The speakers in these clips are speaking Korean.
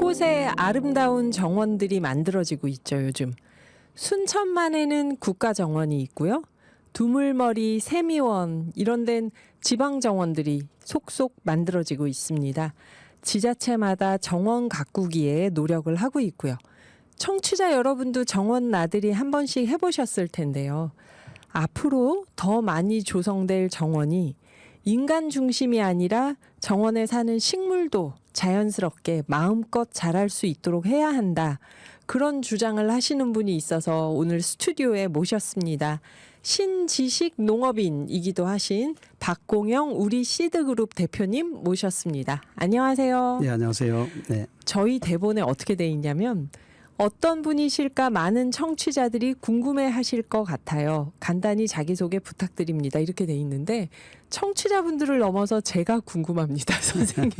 곳곳에 아름다운 정원들이 만들어지고 있죠, 요즘. 순천만에는 국가정원이 있고요. 두물머리, 세미원 이런 데는 지방정원들이 속속 만들어지고 있습니다. 지자체마다 정원 가꾸기에 노력을 하고 있고요. 청취자 여러분도 정원 나들이 한 번씩 해보셨을 텐데요. 앞으로 더 많이 조성될 정원이 인간 중심이 아니라 정원에 사는 식물도 자연스럽게 마음껏 자랄 수 있도록 해야 한다. 그런 주장을 하시는 분이 있어서 오늘 스튜디오에 모셨습니다. 신지식 농업인이기도 하신 박공영 우리 시드그룹 대표님 모셨습니다. 안녕하세요. 네, 안녕하세요. 네. 저희 대본에 어떻게 돼 있냐면 어떤 분이실까 많은 청취자들이 궁금해하실 것 같아요. 간단히 자기소개 부탁드립니다. 이렇게 돼 있는데 청취자분들을 넘어서 제가 궁금합니다. 선생님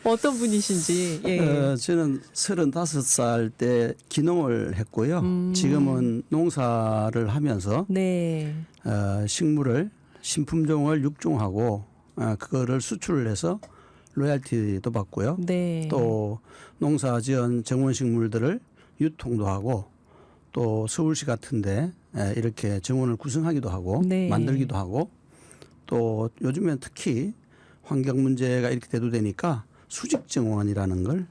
어떤 분이신지. 예. 저는 35살 때 기농을 했고요. 지금은 농사를 하면서 네. 식물을 신품종을 육종하고 그거를 수출을 해서 로얄티도 받고요. 네. 또 농사지은 정원식물들을 유통도 하고 또 서울시 같은데 이렇게 정원을 구성하기도 하고 네. 만들기도 하고 또 요즘엔 특히 환경 문제가 이렇게 대두되니까 수직정원이라는 걸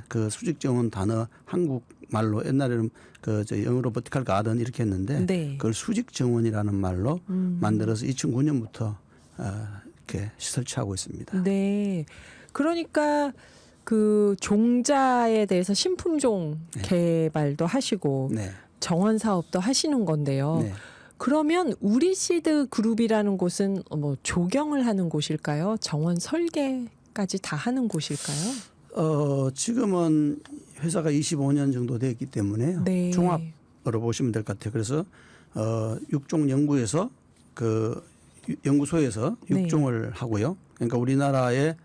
그 수직정원 단어 한국말로 옛날에는 저 영어로 버티컬 가든 이렇게 했는데 네. 그걸 수직정원이라는 말로 만들어서 2009년부터 이렇게 설치하고 있습니다. 네. 그러니까 그 종자에 대해서 신품종 개발도 하시고 네. 정원 사업도 하시는 건데요. 네. 그러면 우리 시드 그룹이라는 곳은 뭐 조경을 하는 곳일까요? 정원 설계까지 다 하는 곳일까요? 지금은 회사가 25년 정도 됐기 때문에 네. 종합으로 보시면 될 것 같아요. 그래서 육종 연구에서 그 연구소에서 네. 육종을 하고요. 그러니까 우리나라의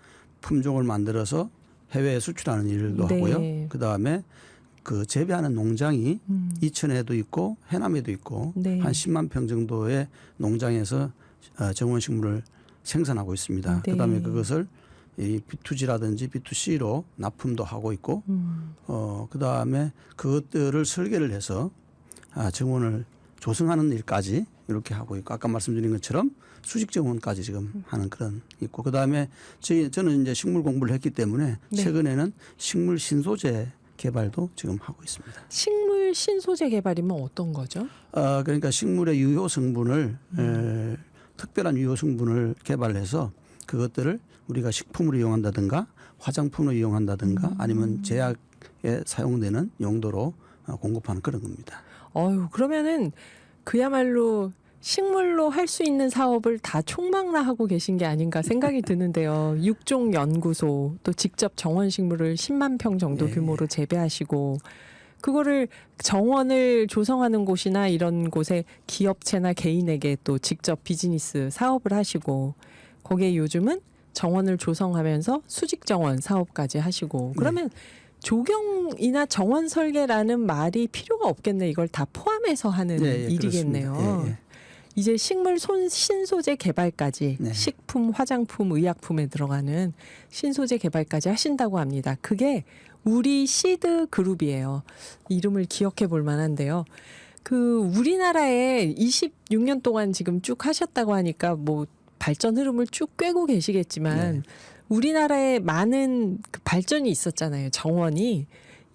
품종을 만들어서 해외에 수출하는 일도 네. 하고요. 그 다음에 그 재배하는 농장이 이천에도 있고 해남에도 있고 네. 한 10만 평 정도의 농장에서 정원식물을 생산하고 있습니다. 네. 그 다음에 그것을 이 B2G라든지 B2C로 납품도 하고 있고, 그 다음에 그것들을 설계를 해서 정원을 조성하는 일까지 이렇게 하고 있고, 아까 말씀드린 것처럼 수직 정원까지 지금 하는 그런 있고, 그 다음에 저는 이제 식물 공부를 했기 때문에 네. 최근에는 식물 신소재 개발도 지금 하고 있습니다. 식물 신소재 개발이면 어떤 거죠? 그러니까 식물의 유효 성분을 특별한 유효 성분을 개발해서 그것들을 우리가 식품으로 이용한다든가 화장품으로 이용한다든가 아니면 제약에 사용되는 용도로 공급하는 그런 겁니다. 그러면은 그야말로 식물로 할 수 있는 사업을 다 총망라하고 계신 게 아닌가 생각이 드는데요. 육종 연구소 또 직접 정원 식물을 10만 평 정도 규모로 재배하시고 그거를 정원을 조성하는 곳이나 이런 곳에 기업체나 개인에게 또 직접 비즈니스 사업을 하시고 거기에 요즘은 정원을 조성하면서 수직 정원 사업까지 하시고 그러면 조경이나 정원 설계라는 말이 필요가 없겠네. 이걸 다 포함해서 하는 일이겠네요. 이제 식물 신소재 개발까지 식품, 화장품, 의약품에 들어가는 신소재 개발까지 하신다고 합니다. 그게 우리 시드 그룹이에요. 이름을 기억해 볼 만한데요. 그 우리나라에 26년 동안 지금 쭉 하셨다고 하니까 뭐 발전 흐름을 쭉 꿰고 계시겠지만 우리나라에 많은 그 발전이 있었잖아요. 정원이.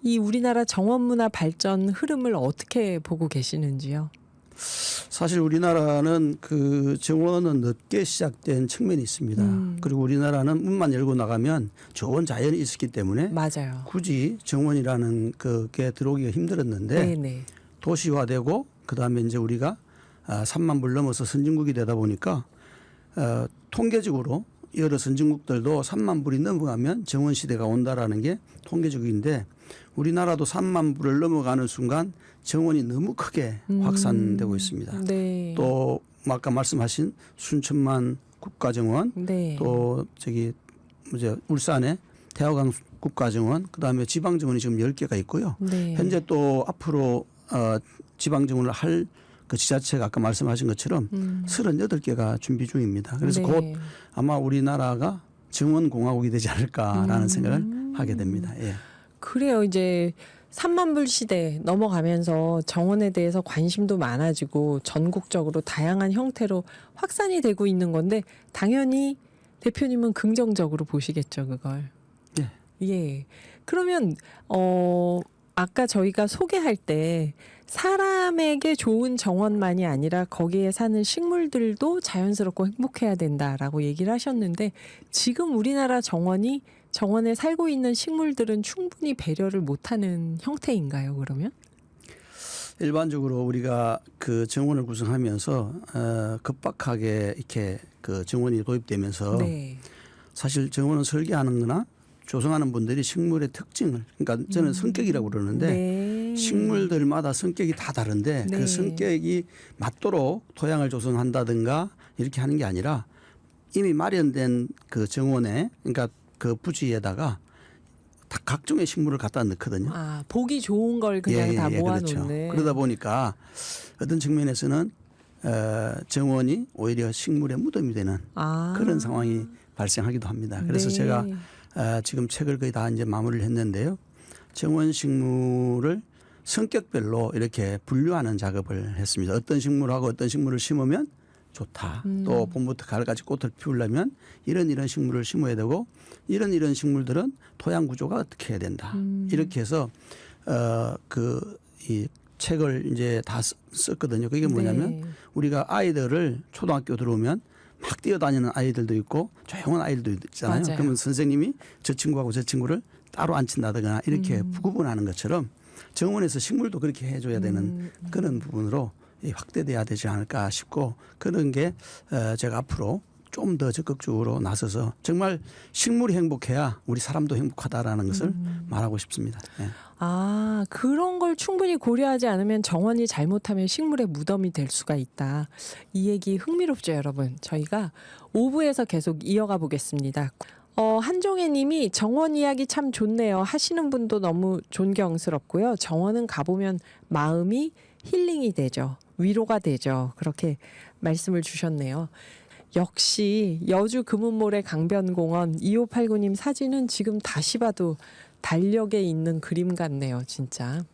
이 우리나라 정원 문화 발전 흐름을 어떻게 보고 계시는지요? 사실 우리나라는 그 정원은 늦게 시작된 측면이 있습니다. 그리고 우리나라는 문만 열고 나가면 좋은 자연이 있었기 때문에 맞아요. 굳이 정원이라는 그게 들어오기가 힘들었는데 네네. 도시화되고 그다음에 이제 우리가 3만 불 넘어서 선진국이 되다 보니까 통계적으로 여러 선진국들도 3만 불이 넘어가면 정원 시대가 온다라는 게 통계적인데 우리나라도 3만 불을 넘어가는 순간 정원이 너무 크게 확산되고 있습니다. 네. 또 아까 말씀하신 순천만 국가정원, 네. 또 저기 울산의 태화강 국가정원, 그다음에 지방정원이 지금 10개가 있고요. 네. 현재 또 앞으로 지방정원을 할 그 지자체가 아까 말씀하신 것처럼 38개가 준비 중입니다. 그래서 곧 아마 우리나라가 정원공화국이 되지 않을까라는 생각을 하게 됩니다. 예. 그래요. 이제 3만 불 시대 넘어가면서 정원에 대해서 관심도 많아지고 전국적으로 다양한 형태로 확산이 되고 있는 건데 당연히 대표님은 긍정적으로 보시겠죠, 그걸. 예. 예. 그러면 아까 저희가 소개할 때 사람에게 좋은 정원만이 아니라 거기에 사는 식물들도 자연스럽고 행복해야 된다라고 얘기를 하셨는데 지금 우리나라 정원에 살고 있는 식물들은 충분히 배려를 못하는 형태인가요, 그러면? 일반적으로 우리가 그 정원을 구성하면서 급박하게 이렇게 그 정원이 도입되면서 네. 사실 정원을 설계하는 거나 조성하는 분들이 식물의 특징을, 그러니까 저는 성격이라고 그러는데 네. 식물들마다 성격이 다 다른데 네. 그 성격이 맞도록 토양을 조성한다든가 이렇게 하는 게 아니라 이미 마련된 그 정원에, 그러니까 그 부지에다가 다 각종의 식물을 갖다 넣거든요. 아, 보기 좋은 걸 그냥 다 그렇죠. 모아놓는. 그러다 보니까 어떤 측면에서는 정원이 오히려 식물의 무덤이 되는 그런 상황이 발생하기도 합니다. 그래서 네. 제가 지금 책을 거의 다 이제 마무리를 했는데요. 정원 식물을 성격별로 이렇게 분류하는 작업을 했습니다. 어떤 식물하고 어떤 식물을 심으면 좋다. 또 봄부터 가을까지 꽃을 피우려면 이런 식물을 심어야 되고 이런 식물들은 토양 구조가 어떻게 해야 된다. 이렇게 해서 이 책을 이제 다 썼거든요. 그게 뭐냐면 네. 우리가 아이들을 초등학교 들어오면 막 뛰어다니는 아이들도 있고 조용한 아이들도 있잖아요. 맞아요. 그러면 선생님이 저 친구하고 저 친구를 따로 앉힌다거나 이렇게 구분하는 것처럼 정원에서 식물도 그렇게 해줘야 되는 그런 부분으로 확대돼야 되지 않을까 싶고 그런 게 제가 앞으로 좀 더 적극적으로 나서서 정말 식물이 행복해야 우리 사람도 행복하다라는 것을 말하고 싶습니다. 예. 아, 그런 걸 충분히 고려하지 않으면 정원이 잘못하면 식물의 무덤이 될 수가 있다. 이 얘기 흥미롭죠, 여러분. 저희가 5부에서 계속 이어가 보겠습니다. 한종혜 님이 정원 이야기 참 좋네요. 하시는 분도 너무 존경스럽고요. 정원은 가보면 마음이 힐링이 되죠. 위로가 되죠. 그렇게 말씀을 주셨네요. 역시 여주 금운모래 강변공원 2589님 사진은 지금 다시 봐도 달력에 있는 그림 같네요. 진짜.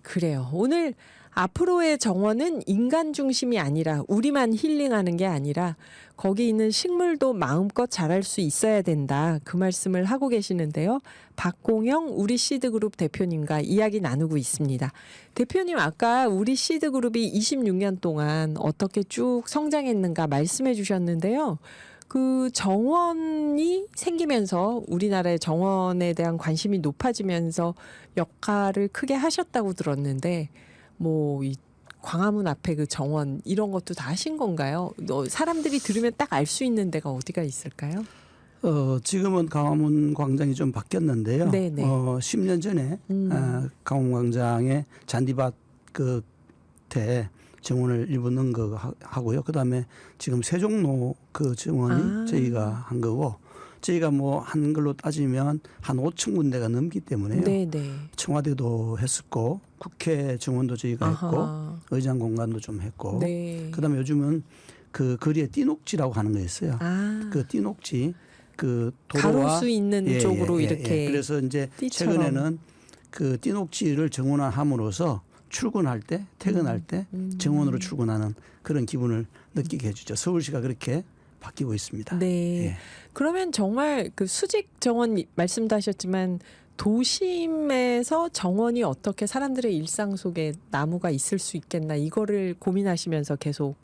그래요. 오늘 앞으로의 정원은 인간 중심이 아니라 우리만 힐링하는 게 아니라 거기 있는 식물도 마음껏 자랄 수 있어야 된다. 그 말씀을 하고 계시는데요. 박공영 우리 시드그룹 대표님과 이야기 나누고 있습니다. 대표님 아까 우리 시드그룹이 26년 동안 어떻게 쭉 성장했는가 말씀해 주셨는데요. 그 정원이 생기면서 우리나라의 정원에 대한 관심이 높아지면서 역할을 크게 하셨다고 들었는데 뭐 이 광화문 앞에 그 정원 이런 것도 다 하신 건가요? 사람들이 들으면 딱 알 수 있는 데가 어디가 있을까요? 지금은 강화문 광장이 좀 바뀌었는데요. 네네. 10년 전에 강화문 광장에 잔디밭 끝에 정원을 일부 넣은 거 하고요. 그다음에 지금 세종로 그 정원이 저희가 한 거고 저희가 뭐 한 걸로 따지면 한 5천 군데가 넘기 때문에요. 네네. 청와대도 했었고 국회 정원도 저희가 했고 의장 공간도 좀 했고 네. 그다음에 요즘은 그 거리에 띠녹지라고 하는 거 있어요. 그 띠녹지 그 도로와 가로 수 있는 쪽으로 이렇게 그래서 이제 띠처럼. 최근에는 그 띠녹지를 정원화함으로써 출근할 때 퇴근할 때 정원으로 출근하는 그런 기분을 느끼게 해주죠. 서울시가 그렇게 바뀌고 있습니다. 네. 예. 그러면 정말 그 수직 정원 말씀도 하셨지만 도심에서 정원이 어떻게 사람들의 일상 속에 나무가 있을 수 있겠나 이거를 고민하시면서 계속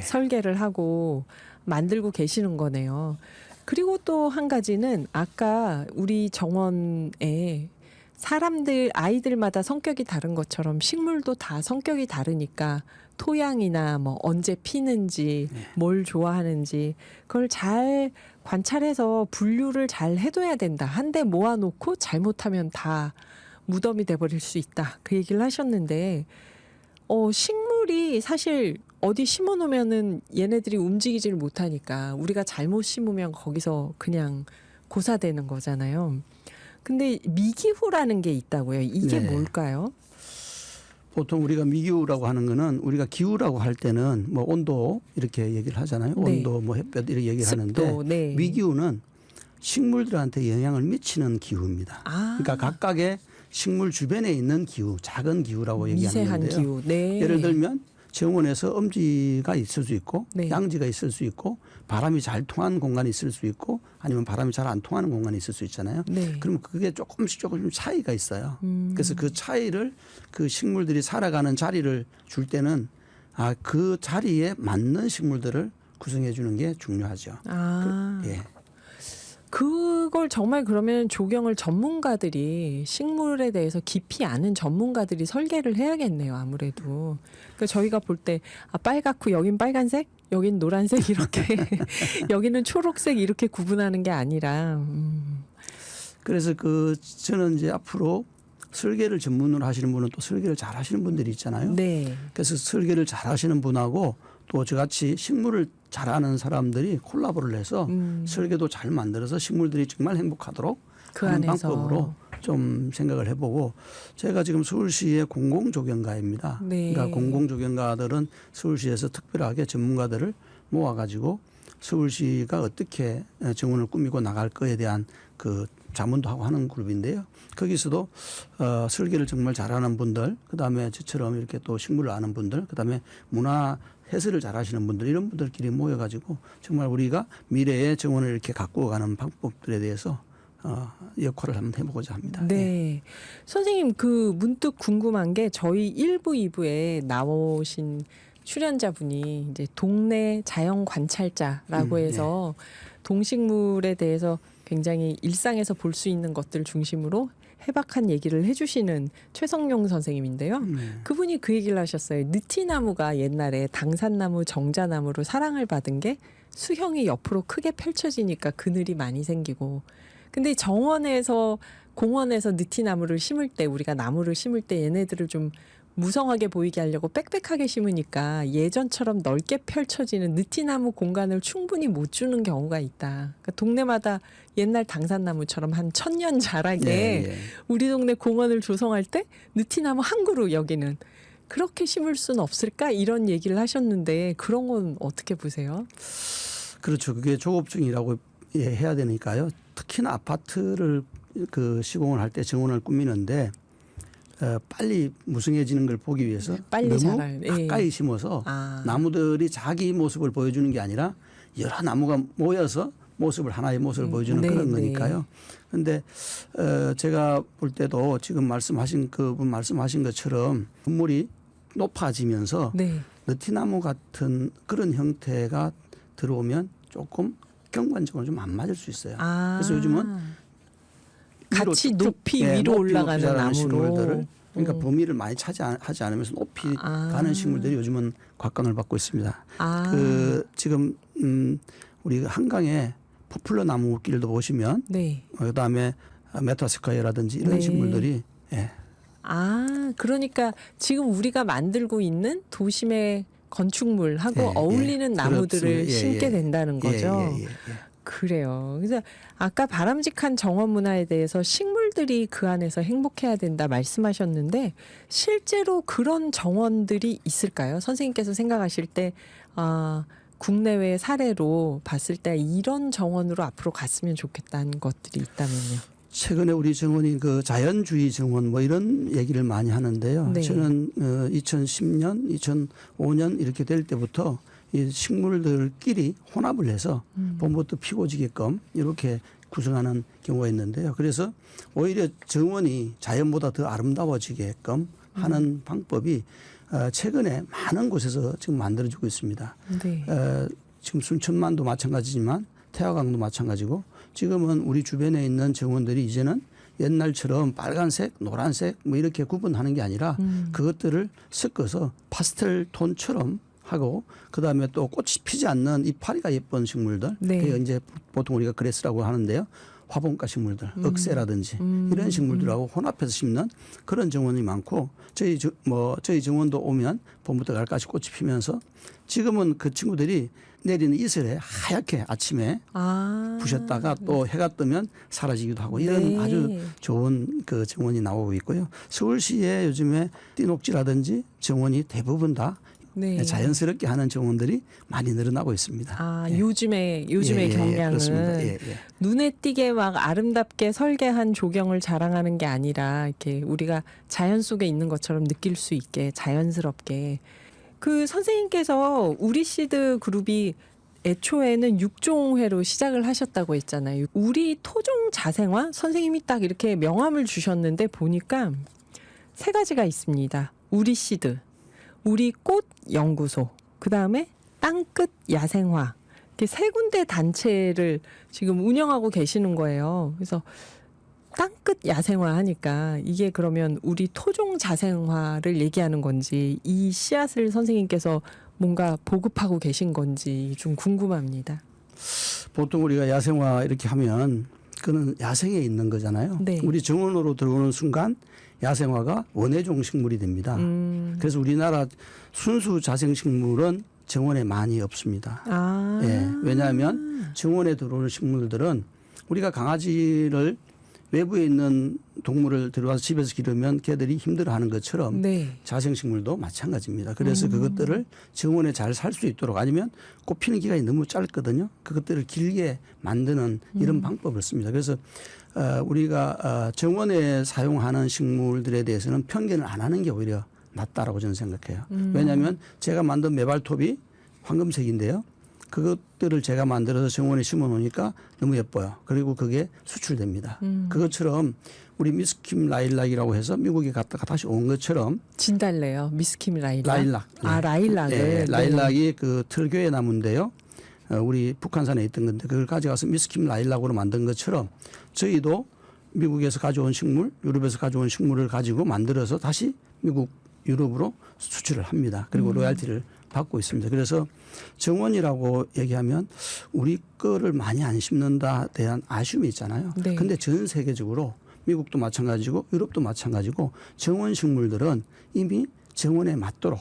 설계를 하고 만들고 계시는 거네요. 그리고 또 한 가지는 아까 우리 정원에 사람들 아이들마다 성격이 다른 것처럼 식물도 다 성격이 다르니까 토양이나 뭐 언제 피는지 뭘 좋아하는지 그걸 잘 관찰해서 분류를 잘 해둬야 된다. 한데 모아놓고 잘못하면 다 무덤이 돼버릴 수 있다. 그 얘기를 하셨는데 식물이 사실 어디 심어놓으면은 얘네들이 움직이지를 못하니까 우리가 잘못 심으면 거기서 그냥 고사되는 거잖아요. 근데 미기후라는 게 있다고요. 이게 뭘까요? 보통 우리가 미기후라고 하는 거는 우리가 기후라고 할 때는 뭐 온도 이렇게 얘기를 하잖아요. 네. 온도 뭐 햇볕 이렇게 얘기를 습도, 하는데 네. 미기후는 식물들한테 영향을 미치는 기후입니다. 그러니까 각각의 식물 주변에 있는 기후, 작은 기후라고 얘기하는 미세한 건데요. 기후. 네. 예를 들면 정원에서 엄지가 있을 수 있고 네. 양지가 있을 수 있고 바람이 잘 통하는 공간이 있을 수 있고 아니면 바람이 잘 안 통하는 공간이 있을 수 있잖아요. 네. 그러면 그게 조금씩 차이가 있어요. 그래서 그 차이를 그 식물들이 살아가는 자리를 줄 때는 그 자리에 맞는 식물들을 구성해 주는 게 중요하죠. 예. 그걸 정말 그러면 조경을 전문가들이 식물에 대해서 깊이 아는 전문가들이 설계를 해야겠네요. 아무래도. 그러니까 저희가 볼 때 빨갛고 여긴 빨간색, 여긴 노란색 이렇게 여기는 초록색 이렇게 구분하는 게 아니라 그래서 저는 이제 앞으로 설계를 전문으로 하시는 분은 또 설계를 잘 하시는 분들이 있잖아요. 네. 그래서 설계를 잘 하시는 분하고 또 저같이 식물을 잘하는 사람들이 콜라보를 해서 설계도 잘 만들어서 식물들이 정말 행복하도록 그 하는 안에서. 방법으로 좀 생각을 해보고 제가 지금 서울시의 공공조경가입니다. 네. 그러니까 공공조경가들은 서울시에서 특별하게 전문가들을 모아가지고 서울시가 어떻게 정원을 꾸미고 나갈 거에 대한 그 자문도 하고 하는 그룹인데요. 거기서도 설계를 정말 잘하는 분들, 그다음에 저처럼 이렇게 또 식물을 아는 분들, 그다음에 문화 해설을 잘하시는 분들 이런 분들끼리 모여가지고 정말 우리가 미래의 정원을 이렇게 가꾸어가는 방법들에 대해서 역할을 한번 해보고자 합니다. 네. 선생님 문득 궁금한 게 저희 1부, 2부에 나오신 출연자분이 이제 동네 자연 관찰자라고 해서 동식물에 대해서 굉장히 일상에서 볼 수 있는 것들 중심으로 해박한 얘기를 해주시는 최성용 선생님인데요. 그분이 그 얘기를 하셨어요. 느티나무가 옛날에 당산나무, 정자나무로 사랑을 받은 게 수형이 옆으로 크게 펼쳐지니까 그늘이 많이 생기고 근데 정원에서 공원에서 느티나무를 심을 때 우리가 나무를 심을 때 얘네들을 좀 무성하게 보이게 하려고 빽빽하게 심으니까 예전처럼 넓게 펼쳐지는 느티나무 공간을 충분히 못 주는 경우가 있다. 그러니까 동네마다 옛날 당산나무처럼 한 1000년 자라게 우리 동네 공원을 조성할 때 느티나무 한 그루 여기는 그렇게 심을 수는 없을까? 이런 얘기를 하셨는데 그런 건 어떻게 보세요? 그렇죠. 그게 조급증이라고 해야 되니까요. 특히나 아파트를 시공을 할 때 정원을 꾸미는데 빨리 무성해지는 걸 보기 위해서 빨리 너무 자랄, 가까이 심어서 나무들이 자기 모습을 보여주는 게 아니라 여러 나무가 모여서 하나의 모습을 보여주는 그런 거니까요. 그런데 제가 볼 때도 지금 그분 말씀하신 것처럼 건물이 높아지면서 느티나무 같은 그런 형태가 들어오면 조금 경관적으로 좀 안 맞을 수 있어요. 그래서 요즘은 같이 높이 위로 올라가는 나무로 식물들을 그러니까 범위를 많이 차지하지 않으면서 높이 가는 식물들이 요즘은 곽광을 받고 있습니다. 지금 우리 한강에 포플러 나무길도 보시면 그다음에 메타스카이어라든지 이런 식물들이 그러니까 지금 우리가 만들고 있는 도심의 건축물하고 어울리는 나무들을 심게 된다는 거죠. 그래요. 그래서 아까 바람직한 정원 문화에 대해서 식물들이 그 안에서 행복해야 된다 말씀하셨는데 실제로 그런 정원들이 있을까요? 선생님께서 생각하실 때 국내외 사례로 봤을 때 이런 정원으로 앞으로 갔으면 좋겠다는 것들이 있다면요. 최근에 우리 정원이 자연주의 정원 뭐 이런 얘기를 많이 하는데요. 저는 2010년, 2005년 이렇게 될 때부터 이 식물들끼리 혼합을 해서 봄부터 피고 지게끔 이렇게 구성하는 경우가 있는데요. 그래서 오히려 정원이 자연보다 더 아름다워지게끔 하는 방법이 최근에 많은 곳에서 지금 만들어지고 있습니다. 지금 순천만도 마찬가지지만 태화강도 마찬가지고 지금은 우리 주변에 있는 정원들이 이제는 옛날처럼 빨간색, 노란색 뭐 이렇게 구분하는 게 아니라 그것들을 섞어서 파스텔 톤처럼 하고 그다음에 또 꽃이 피지 않는 이파리가 예쁜 식물들 그게 이제 보통 우리가 그레스라고 하는데요. 화분가 식물들, 억새라든지 이런 식물들하고 혼합해서 심는 그런 정원이 많고 저희 정원도 오면 봄부터 가을까지 꽃이 피면서 지금은 그 친구들이 내리는 이슬에 하얗게 아침에 부셨다가 또 해가 뜨면 사라지기도 하고 이런 아주 좋은 그 정원이 나오고 있고요. 서울시에 요즘에 띠녹지라든지 정원이 대부분 다 네. 자연스럽게 하는 정원들이 많이 늘어나고 있습니다. 아, 예. 요즘의 경향은 그렇습니다. 예, 예. 눈에 띄게 막 아름답게 설계한 조경을 자랑하는 게 아니라 이렇게 우리가 자연 속에 있는 것처럼 느낄 수 있게 자연스럽게. 그 선생님께서 우리 시드 그룹이 애초에는 6종회로 시작을 하셨다고 했잖아요. 우리 토종 자생화 선생님이 딱 이렇게 명함을 주셨는데 보니까 3가지가 있습니다. 우리 시드, 우리 꽃 연구소, 그다음에 땅끝 야생화. 이렇게 3군데 단체를 지금 운영하고 계시는 거예요. 그래서 땅끝 야생화 하니까 이게 그러면 우리 토종 자생화를 얘기하는 건지 이 씨앗을 선생님께서 뭔가 보급하고 계신 건지 좀 궁금합니다. 보통 우리가 야생화 이렇게 하면 그는 야생에 있는 거잖아요. 네. 우리 정원으로 들어오는 순간 야생화가 원해종 식물이 됩니다. 그래서 우리나라 순수 자생식물은 정원에 많이 없습니다. 아. 예, 왜냐하면 정원에 들어오는 식물들은 우리가 강아지를 외부에 있는 동물을 들어와서 집에서 기르면 개들이 힘들어하는 것처럼 네. 자생식물도 마찬가지입니다. 그래서 그것들을 정원에 잘 살 수 있도록 아니면 꽃피는 기간이 너무 짧거든요. 그것들을 길게 만드는 이런 방법을 씁니다. 그래서 우리가 정원에 사용하는 식물들에 대해서는 편견을 안 하는 게 오히려 낫다라고 저는 생각해요. 왜냐하면 제가 만든 메발톱이 황금색인데요. 그것들을 제가 만들어서 정원에 심어 놓으니까 너무 예뻐요. 그리고 그게 수출됩니다. 그것처럼 우리 미스킴 라일락이라고 해서 미국에 갔다가 다시 온 것처럼 진달래요. 미스킴 라일락. 라일락. 아, 라일락을. 네, 라일락이 그 틀교의 나무인데요. 우리 북한산에 있던 건데 그걸 가져가서 미스킴 라일락으로 만든 것처럼 저희도 미국에서 가져온 식물, 유럽에서 가져온 식물을 가지고 만들어서 다시 미국, 유럽으로 수출을 합니다. 그리고 로얄티를 받고 있습니다. 그래서 정원이라고 얘기하면 우리 거를 많이 안 심는다에 대한 아쉬움이 있잖아요. 네. 근데 전 세계적으로 미국도 마찬가지고 유럽도 마찬가지고 정원 식물들은 이미 정원에 맞도록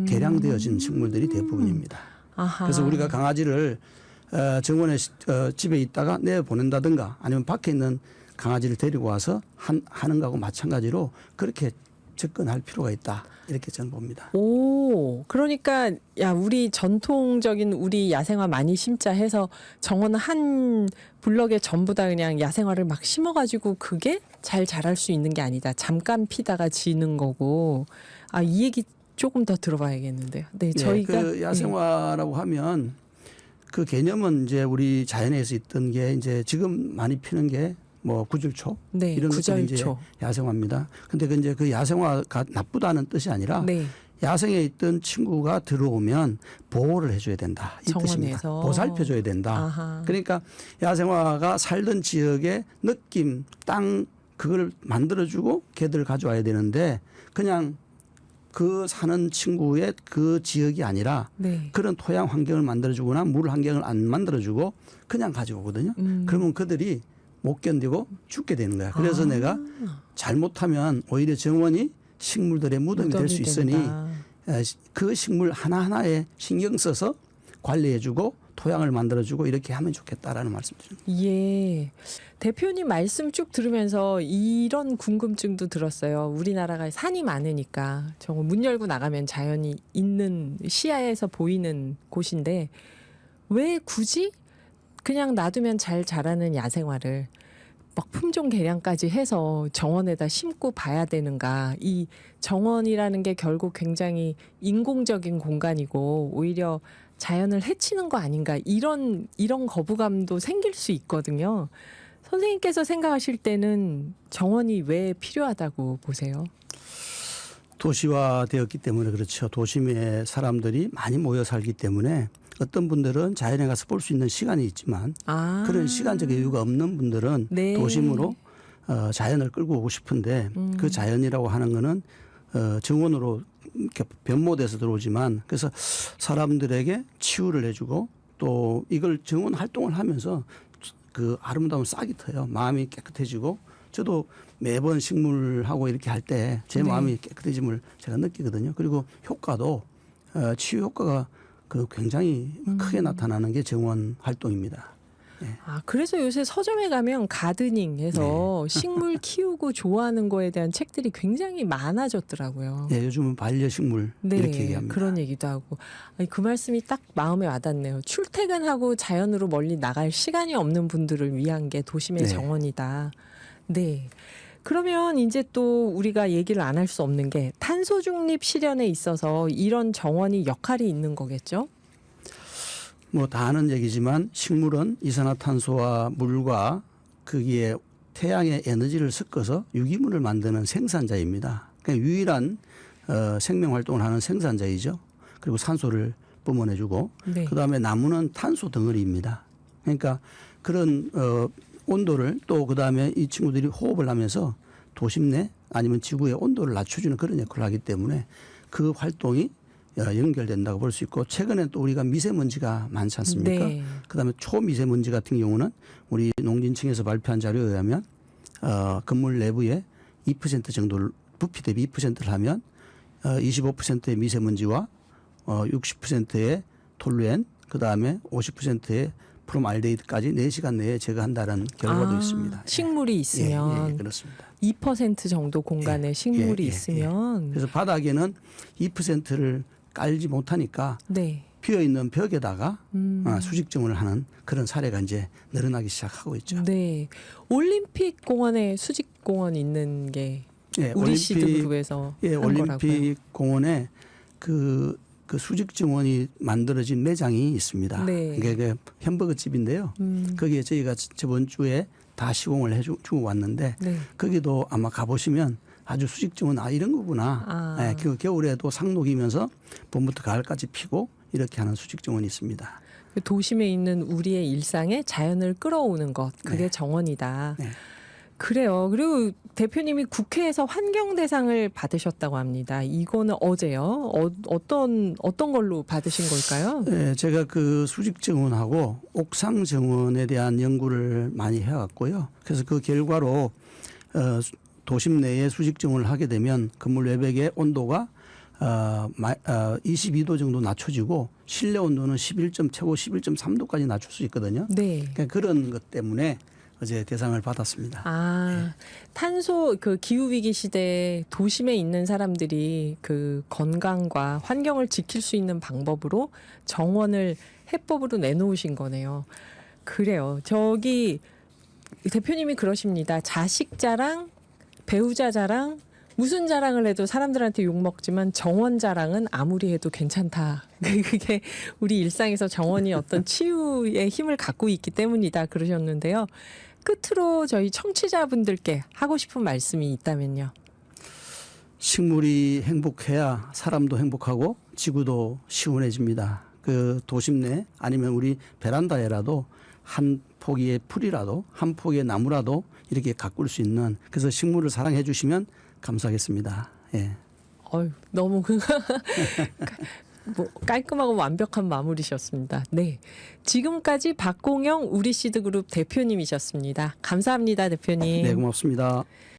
개량되어진 식물들이 대부분입니다. 아하. 그래서 우리가 강아지를 정원에 집에 있다가 내보낸다든가 아니면 밖에 있는 강아지를 데리고 와서 하는 거하고 마찬가지로 그렇게 접근할 필요가 있다. 이렇게 저는 봅니다. 오, 그러니까 야 우리 전통적인 우리 야생화 많이 심자 해서 정원 한 블럭에 전부 다 그냥 야생화를 막 심어가지고 그게 잘 자랄 수 있는 게 아니다. 잠깐 피다가 지는 거고. 아, 이 얘기 조금 더 들어봐야겠는데요. 네, 저희가 그 야생화라고 하면 그 개념은 이제 우리 자연에서 있던 게 이제 지금 많이 피는 게 뭐 구절초 네, 이런 것들이 이제 구절초. 야생화입니다. 근데 그 이제 그 야생화가 나쁘다는 뜻이 아니라 네, 야생에 있던 친구가 들어오면 보호를 해줘야 된다. 이 뜻입니다. 정원에서. 보살펴줘야 된다. 아하. 그러니까 야생화가 살던 지역의 느낌, 땅 그걸 만들어주고 걔들을 가져와야 되는데 그냥 그 사는 친구의 그 지역이 아니라 네. 그런 토양 환경을 만들어주거나 물 환경을 안 만들어주고 그냥 가져오거든요. 그러면 그들이 못 견디고 죽게 되는 거야. 그래서 내가 잘못하면 오히려 정원이 식물들의 무덤이 될 수 있으니 된다. 그 식물 하나하나에 신경 써서 관리해주고 토양을 만들어주고 이렇게 하면 좋겠다라는 말씀드립니다. 예. 대표님 말씀 쭉 들으면서 이런 궁금증도 들었어요. 우리나라가 산이 많으니까 정말 문 열고 나가면 자연이 있는 시야에서 보이는 곳인데 왜 굳이 그냥 놔두면 잘 자라는 야생화를 막 품종 개량까지 해서 정원에다 심고 봐야 되는가. 이 정원이라는 게 결국 굉장히 인공적인 공간이고 오히려 자연을 해치는 거 아닌가. 이런 거부감도 생길 수 있거든요. 선생님께서 생각하실 때는 정원이 왜 필요하다고 보세요? 도시화되었기 때문에 그렇죠. 도심에 사람들이 많이 모여 살기 때문에 어떤 분들은 자연에 가서 볼 수 있는 시간이 있지만 그런 시간적 여유가 없는 분들은 네. 도심으로 자연을 끌고 오고 싶은데 그 자연이라고 하는 거는 정원으로 이렇게 변모돼서 들어오지만 그래서 사람들에게 치유를 해주고 또 이걸 정원 활동을 하면서 그 아름다운 싹이 터요. 마음이 깨끗해지고 저도 매번 식물하고 이렇게 할 때 제 네. 마음이 깨끗해짐을 제가 느끼거든요. 그리고 효과도 치유 효과가 그 굉장히 크게 나타나는 게 정원 활동입니다. 아, 그래서 요새 서점에 가면 가드닝해서 식물 키우고 좋아하는 거에 대한 책들이 굉장히 많아졌더라고요. 예, 요즘은 반려식물 이렇게 얘기합니다. 그런 얘기도 하고. 아니, 그 말씀이 딱 마음에 와닿네요. 출퇴근하고 자연으로 멀리 나갈 시간이 없는 분들을 위한 게 도심의 네. 정원이다. 네. 그러면 이제 또 우리가 얘기를 안 할 수 없는 게 탄소 중립 실현에 있어서 이런 정원이 역할이 있는 거겠죠? 뭐 다 아는 얘기지만 식물은 이산화탄소와 물과 거기에 태양의 에너지를 섞어서 유기물을 만드는 생산자입니다. 그러니까 유일한 생명 활동을 하는 생산자이죠. 그리고 산소를 뿜어내주고 네. 그다음에 나무는 탄소 덩어리입니다. 그러니까 그런 온도를 또 그다음에 이 친구들이 호흡을 하면서 도심 내 아니면 지구의 온도를 낮춰주는 그런 역할을 하기 때문에 그 활동이 연결된다고 볼 수 있고 최근에 또 우리가 미세먼지가 많지 않습니까? 네. 그다음에 초미세먼지 같은 경우는 우리 농진청에서 발표한 자료에 의하면 건물 내부에 2% 정도를 부피 대비 2%를 하면 25%의 미세먼지와 60%의 톨루엔 그다음에 50%의 프롬알데히드까지 4시간 내에 제거한다는 결과도 있습니다. 식물이 있으면 예, 그렇습니다. 2% 정도 공간에 식물이 있으면 그래서 바닥에는 2%를 깔지 못하니까 네. 비어 있는 벽에다가 수직 정원을 하는 그런 사례가 이제 늘어나기 시작하고 있죠. 네. 올림픽 공원에 수직 공원 있는 게 예, 우리 시드그룹에서 예, 한 올림픽 거라고요. 공원에 그 수직 정원이 만들어진 매장이 있습니다. 네. 이게 그 햄버거 집인데요. 거기에 저희가 저번 주에 다 시공을 해주고 왔는데 네. 거기도 아마 가보시면 아주 수직 정원 이런 거구나. 예, 그 겨울에도 상 녹이면서 봄부터 가을까지 피고 이렇게 하는 수직 정원이 있습니다. 도심에 있는 우리의 일상에 자연을 끌어오는 것 그게 정원이다. 네. 그래요. 그리고 대표님이 국회에서 환경대상을 받으셨다고 합니다. 이거는 어제요. 어떤 걸로 받으신 걸까요? 네, 제가 그 수직 정원하고 옥상 정원에 대한 연구를 많이 해왔고요. 그래서 그 결과로 도심 내에 수직 정원을 하게 되면 건물 외벽의 온도가 22도 정도 낮춰지고 실내 온도는 최고 11.3도까지 낮출 수 있거든요. 네. 그러니까 그런 것 때문에 어제 대상을 받았습니다. 탄소 기후 위기 시대에 도심에 있는 사람들이 그 건강과 환경을 지킬 수 있는 방법으로 정원을 해법으로 내놓으신 거네요. 그래요. 저기 대표님이 그러십니다. 자식 자랑, 배우자 자랑, 무슨 자랑을 해도 사람들한테 욕 먹지만 정원 자랑은 아무리 해도 괜찮다. 그게 우리 일상에서 정원이 어떤 치유의 힘을 갖고 있기 때문이다 그러셨는데요. 끝으로 저희 청취자분들께 하고 싶은 말씀이 있다면요. 식물이 행복해야 사람도 행복하고 지구도 시원해집니다. 그 도심 내 아니면 우리 베란다에라도 한 포기의 풀이라도 한 포기의 나무라도 이렇게 가꿀 수 있는 그래서 식물을 사랑해 주시면 감사하겠습니다. 예. 너무 깔끔하고 완벽한 마무리셨습니다. 네, 지금까지 박공영 우리시드그룹 대표님이셨습니다. 감사합니다, 대표님. 네, 고맙습니다.